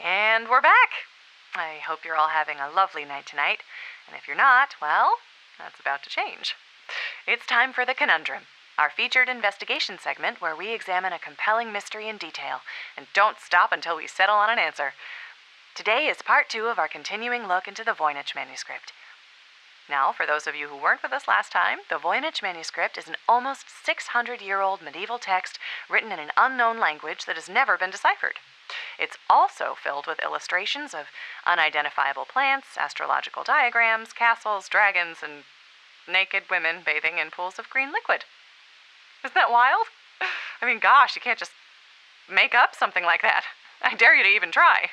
And we're back. I hope you're all having a lovely night tonight. And if you're not, well, that's about to change. It's time for The Conundrum, our featured investigation segment where we examine a compelling mystery in detail and don't stop until we settle on an answer. Today is part 2 of our continuing look into the Voynich manuscript. Now, for those of you who weren't with us last time, the Voynich manuscript is an almost 600-year-old medieval text written in an unknown language that has never been deciphered. It's also filled with illustrations of unidentifiable plants, astrological diagrams, castles, dragons, and naked women bathing in pools of green liquid. Isn't that wild? I mean, gosh, you can't just make up something like that. I dare you to even try.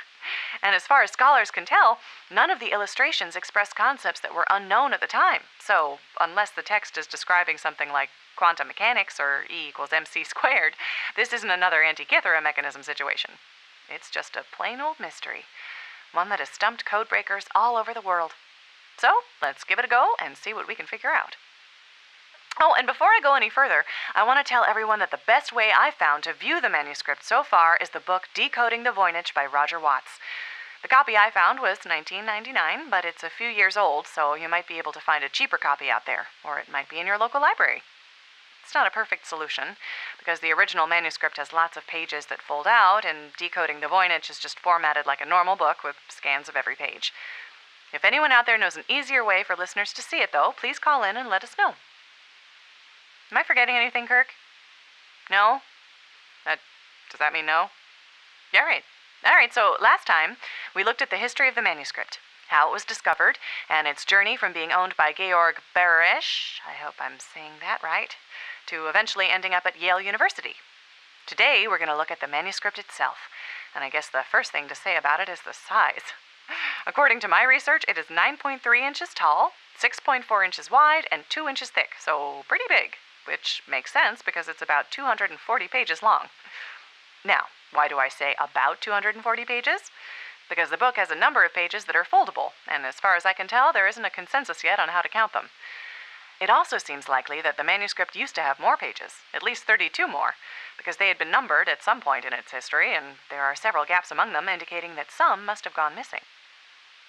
And as far as scholars can tell, none of the illustrations express concepts that were unknown at the time. So, unless the text is describing something like quantum mechanics or E equals mc squared, this isn't another Antikythera mechanism situation. It's just a plain old mystery, one that has stumped codebreakers all over the world. So, let's give it a go and see what we can figure out. Oh, and before I go any further, I want to tell everyone that the best way I've found to view the manuscript so far is the book Decoding the Voynich by Roger Watts. The copy I found was $19.99, but it's a few years old, so you might be able to find a cheaper copy out there, or it might be in your local library. It's not a perfect solution, because the original manuscript has lots of pages that fold out, and Decoding the Voynich is just formatted like a normal book with scans of every page. If anyone out there knows an easier way for listeners to see it, though, please call in and let us know. Am I forgetting anything, Kirk? No? Does that mean no? Yeah, right. All right, so last time, we looked at the history of the manuscript, how it was discovered, and its journey from being owned by Georg Berisch, I hope I'm saying that right, to eventually ending up at Yale University. Today, we're going to look at the manuscript itself, and I guess the first thing to say about it is the size. According to my research, it is 9.3 inches tall, 6.4 inches wide, and 2 inches thick, so pretty big, which makes sense because it's about 240 pages long. Now, why do I say about 240 pages? Because the book has a number of pages that are foldable, and as far as I can tell, there isn't a consensus yet on how to count them. It also seems likely that the manuscript used to have more pages, at least 32 more, because they had been numbered at some point in its history, and there are several gaps among them indicating that some must have gone missing.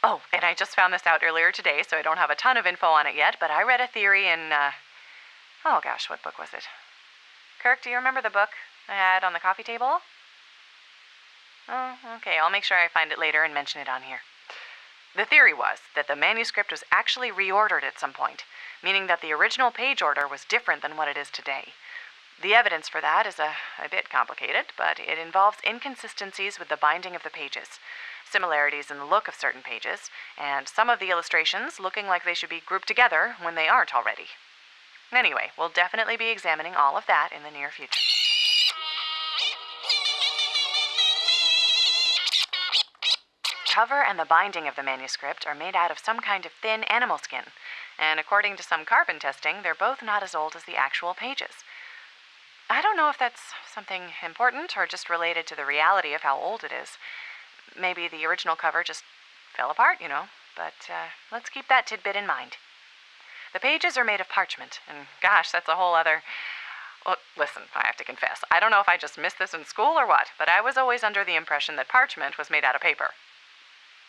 Oh, and I just found this out earlier today, so I don't have a ton of info on it yet, but I read a theory in, oh gosh, what book was it? Kirk, do you remember the book I had on the coffee table? Oh, okay, I'll make sure I find it later and mention it on here. The theory was that the manuscript was actually reordered at some point, meaning that the original page order was different than what it is today. The evidence for that is a bit complicated, but it involves inconsistencies with the binding of the pages, similarities in the look of certain pages, and some of the illustrations looking like they should be grouped together when they aren't already. Anyway, we'll definitely be examining all of that in the near future. The cover and the binding of the manuscript are made out of some kind of thin animal skin, and according to some carbon testing, they're both not as old as the actual pages. I don't know if that's something important or just related to the reality of how old it is. Maybe the original cover just fell apart, but let's keep that tidbit in mind. The pages are made of parchment, and gosh, that's a whole other... Well, listen, I have to confess, I don't know if I just missed this in school or what, but I was always under the impression that parchment was made out of paper.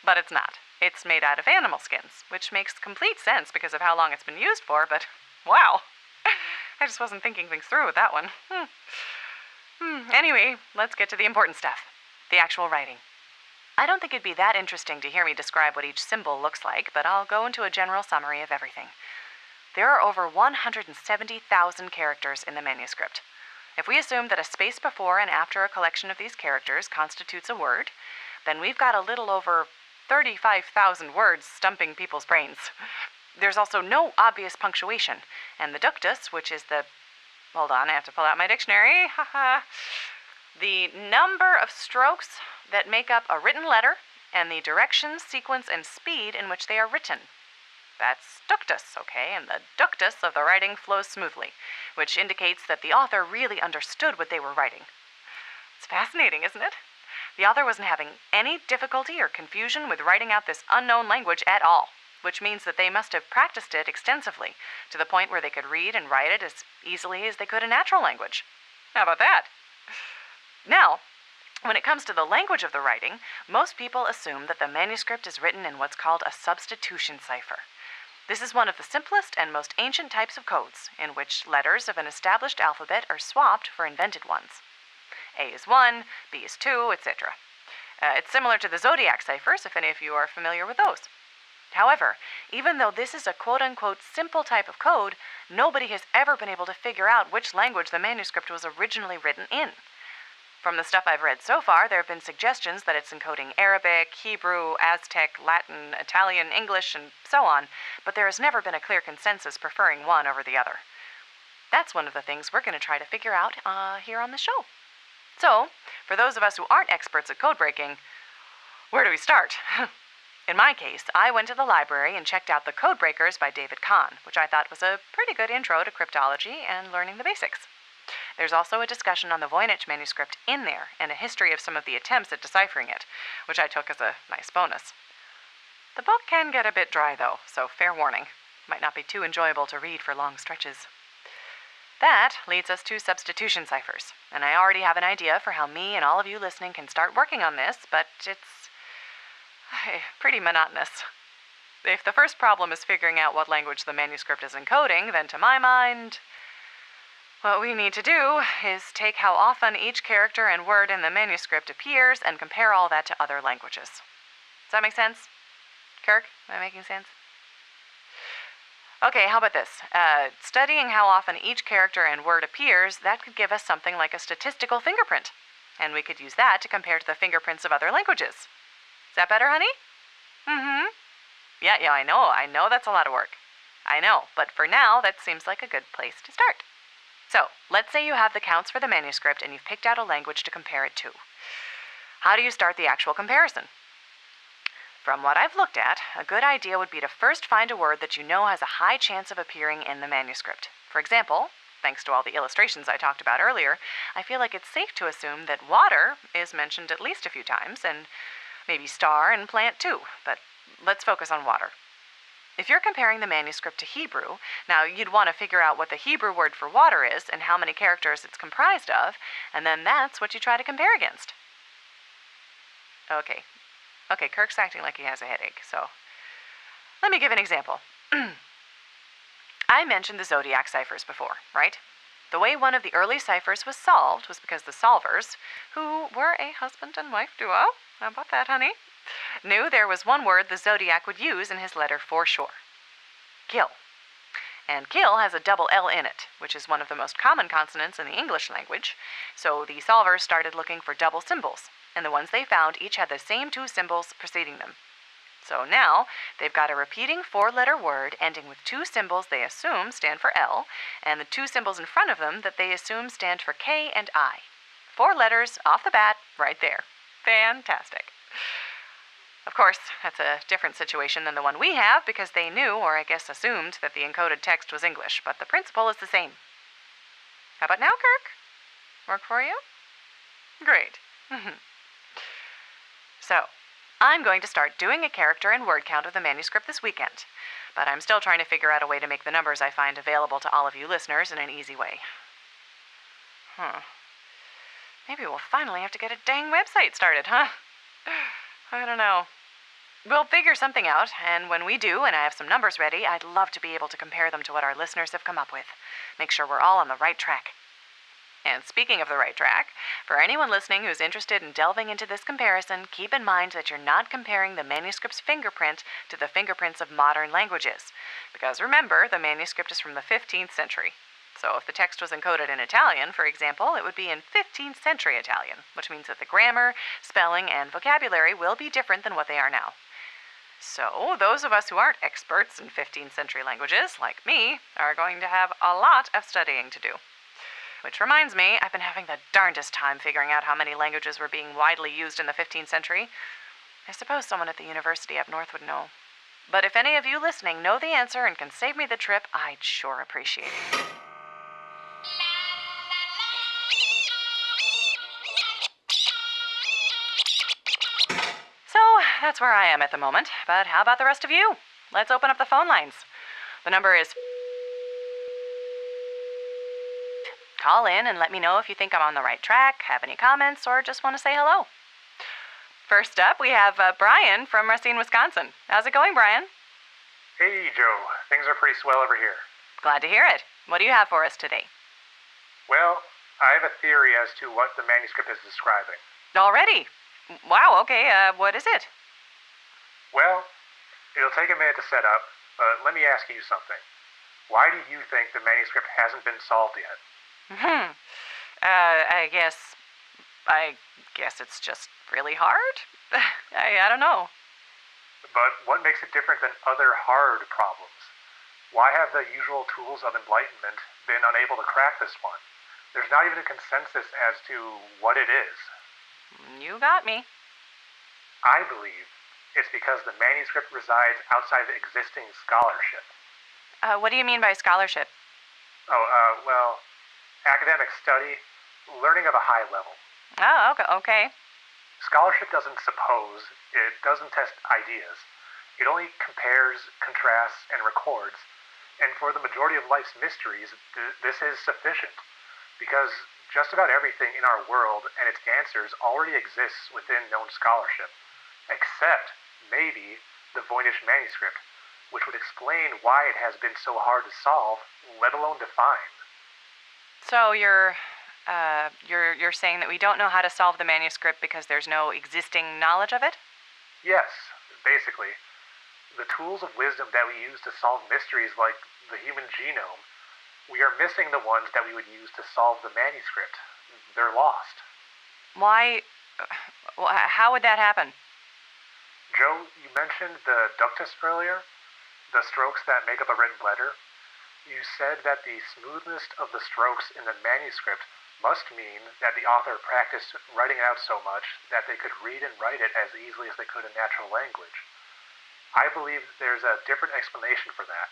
But it's not. It's made out of animal skins, which makes complete sense because of how long it's been used for, but wow. I just wasn't thinking things through with that one. Anyway, let's get to the important stuff. The actual writing. I don't think it'd be that interesting to hear me describe what each symbol looks like, but I'll go into a general summary of everything. There are over 170,000 characters in the manuscript. If we assume that a space before and after a collection of these characters constitutes a word, then we've got a little over 35,000 words stumping people's brains. There's also no obvious punctuation, and the ductus, which is the... Hold on, I have to pull out my dictionary. The number of strokes that make up a written letter, and the direction, sequence, and speed in which they are written. That's ductus, okay? And the ductus of the writing flows smoothly, which indicates that the author really understood what they were writing. It's fascinating, isn't it? The author wasn't having any difficulty or confusion with writing out this unknown language at all, which means that they must have practiced it extensively, to the point where they could read and write it as easily as they could a natural language. How about that? Now, When it comes to the language of the writing, most people assume that the manuscript is written in what's called a substitution cipher. This is one of the simplest and most ancient types of codes, in which letters of an established alphabet are swapped for invented ones. A is 1, B is 2, etc. It's similar to the zodiac ciphers, if any of you are familiar with those. However, even though this is a quote-unquote simple type of code, nobody has ever been able to figure out which language the manuscript was originally written in. From the stuff I've read so far, there have been suggestions that it's encoding Arabic, Hebrew, Aztec, Latin, Italian, English, and so on, but there has never been a clear consensus preferring one over the other. That's one of the things we're going to try to figure out here on the show. So, for those of us who aren't experts at code breaking, where do we start? In my case, I went to the library and checked out The Code Breakers by David Kahn, which I thought was a pretty good intro to cryptology and learning the basics. There's also a discussion on the Voynich manuscript in there, and a history of some of the attempts at deciphering it, which I took as a nice bonus. The book can get a bit dry, though, so fair warning. Might not be too enjoyable to read for long stretches. That leads us to substitution ciphers, and I already have an idea for how me and all of you listening can start working on this, but it's pretty monotonous. If the first problem is figuring out what language the manuscript is encoding, then to my mind, what we need to do is take how often each character and word in the manuscript appears and compare all that to other languages. Does that make sense? Kirk, am I making sense? Okay, how about this? Studying how often each character and word appears, that could give us something like a statistical fingerprint. And we could use that to compare to the fingerprints of other languages. Is that better, honey? Mm-hmm. Yeah, I know that's a lot of work. I know, but for now, that seems like a good place to start. So, let's say you have the counts for the manuscript and you've picked out a language to compare it to. How do you start the actual comparison? From what I've looked at, a good idea would be to first find a word that you know has a high chance of appearing in the manuscript. For example, thanks to all the illustrations I talked about earlier, I feel like it's safe to assume that water is mentioned at least a few times, and maybe star and plant too, but let's focus on water. If you're comparing the manuscript to Hebrew, now you'd want to figure out what the Hebrew word for water is and how many characters it's comprised of, and then that's what you try to compare against. Okay, Kirk's acting like he has a headache, so let me give an example. I mentioned the zodiac ciphers before, right? The way one of the early ciphers was solved was because the solvers, who were a husband and wife duo, how about that, honey, knew there was one word the zodiac would use in his letter for sure. Kill. And kill has a double L in it, which is one of the most common consonants in the English language, so the solvers started looking for double symbols, and the ones they found each had the same two symbols preceding them. So now, they've got a repeating four-letter word ending with two symbols they assume stand for L, and the two symbols in front of them that they assume stand for K and I. 4 letters off the bat, right there. Fantastic. Of course, that's a different situation than the one we have because they knew, or I guess assumed, that the encoded text was English, but the principle is the same. How about now, Kirk? Work for you? Great. So, I'm going to start doing a character and word count of the manuscript this weekend, but I'm still trying to figure out a way to make the numbers I find available to all of you listeners in an easy way. Maybe we'll finally have to get a dang website started, huh? I don't know. We'll figure something out, and when we do and I have some numbers ready, I'd love to be able to compare them to what our listeners have come up with. Make sure we're all on the right track. And speaking of the right track, for anyone listening who's interested in delving into this comparison, keep in mind that you're not comparing the manuscript's fingerprint to the fingerprints of modern languages. Because remember, the manuscript is from the 15th century. So if the text was encoded in Italian, for example, it would be in 15th century Italian, which means that the grammar, spelling, and vocabulary will be different than what they are now. So those of us who aren't experts in 15th century languages, like me, are going to have a lot of studying to do. Which reminds me, I've been having the darndest time figuring out how many languages were being widely used in the 15th century. I suppose someone at the university up north would know. But if any of you listening know the answer and can save me the trip, I'd sure appreciate it. So, that's where I am at the moment. But how about the rest of you? Let's open up the phone lines. The number is... call in and let me know if you think I'm on the right track, have any comments, or just want to say hello. First up, we have Brian from Racine, Wisconsin. How's it going, Brian? Hey, Joe. Things are pretty swell over here. Glad to hear it. What do you have for us today? Well, I have a theory as to what the manuscript is describing. Already? Wow, okay, what is it? Well, it'll take a minute to set up, but let me ask you something. Why do you think the manuscript hasn't been solved yet? I guess it's just really hard? I don't know. But what makes it different than other hard problems? Why have the usual tools of enlightenment been unable to crack this one? There's not even a consensus as to what it is. You got me. I believe it's because the manuscript resides outside the existing scholarship. What do you mean by scholarship? Well, academic study, learning of a high level. Oh, okay. Scholarship doesn't suppose, it doesn't test ideas. It only compares, contrasts, and records. And for the majority of life's mysteries, this is sufficient. Because just about everything in our world and its answers already exists within known scholarship. Except, maybe, the Voynich manuscript, which would explain why it has been so hard to solve, let alone define. So you're saying that we don't know how to solve the manuscript because there's no existing knowledge of it? Yes, basically. The tools of wisdom that we use to solve mysteries like the human genome, we are missing the ones that we would use to solve the manuscript. They're lost. Why? How would that happen? Joe, you mentioned the ductus earlier, the strokes that make up a written letter. You said that the smoothness of the strokes in the manuscript must mean that the author practiced writing it out so much that they could read and write it as easily as they could in natural language. I believe there's a different explanation for that.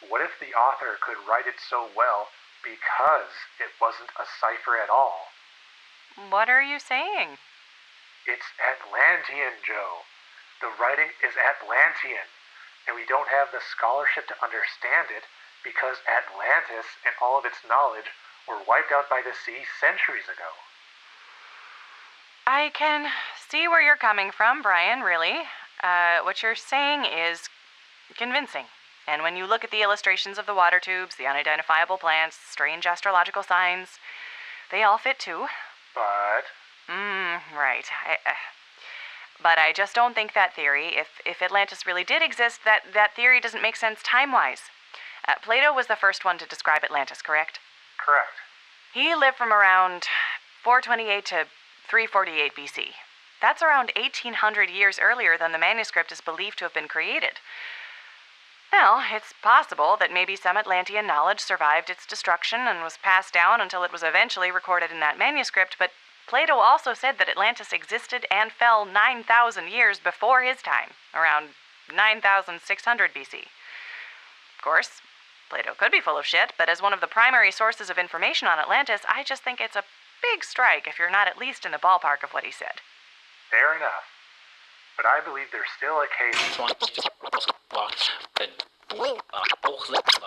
What if the author could write it so well because it wasn't a cipher at all? What are you saying? It's Atlantean, Joe. The writing is Atlantean, and we don't have the scholarship to understand it because Atlantis and all of its knowledge were wiped out by the sea centuries ago. I can see where you're coming from, Brian, really. What you're saying is convincing. And when you look at the illustrations of the water tubes, the unidentifiable plants, strange astrological signs, they all fit too. But? Right. But I just don't think that theory, if Atlantis really did exist, that theory doesn't make sense time-wise. Plato was the first one to describe Atlantis, correct? Correct. He lived from around 428 to 348 BC. That's around 1,800 years earlier than the manuscript is believed to have been created. Well, it's possible that maybe some Atlantean knowledge survived its destruction and was passed down until it was eventually recorded in that manuscript, but Plato also said that Atlantis existed and fell 9,000 years before his time, around 9,600 BC. Of course, Plato could be full of shit, but as one of the primary sources of information on Atlantis, I just think it's a big strike if you're not at least in the ballpark of what he said. Fair enough. But I believe there's still a case...